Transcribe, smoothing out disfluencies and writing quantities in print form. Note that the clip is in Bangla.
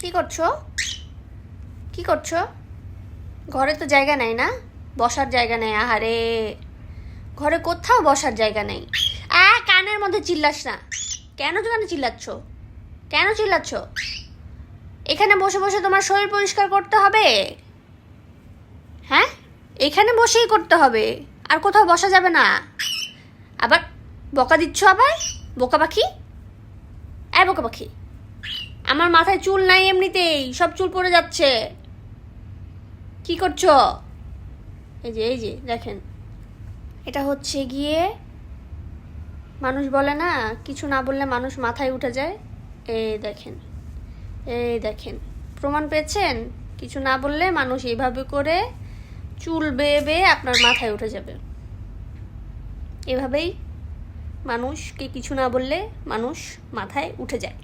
কি করছো? কি করছো? ঘরে তো জায়গা নেই না, বসার জায়গা নেই। আহারে, ঘরে কোথাও বসার জায়গা নেই। কানের মধ্যে চিল্লাস না। কেন চিল্লাচ্ছ? কেন চিল্লাচ্ছ? এখানে বসে বসে তোমার শরীর পরিষ্কার করতে হবে? হ্যাঁ, এখানে বসেই করতে হবে, আর কোথাও বসা যাবে না। আবার বকা দিচ্ছ আবার? বোকা পাখি, বোকা পাখি। আমার মাথায় চুল নাই, এমনিতেই সব চুল পড়ে যাচ্ছে। কি করছো? এই যে দেখেন, এটা হচ্ছে গিয়ে, মানুষ বলে না, কিছু না বললে মানুষ মাথায় উঠে যায়। এই দেখেন, প্রমাণ পেয়েছেন? কিছু না বললে মানুষ এইভাবে করে চুল বেয়ে বেয়ে আপনার মাথায় উঠে যাবে। এভাবেই মানুষকে কিছু না বললে মানুষ মাথায় উঠে যায়।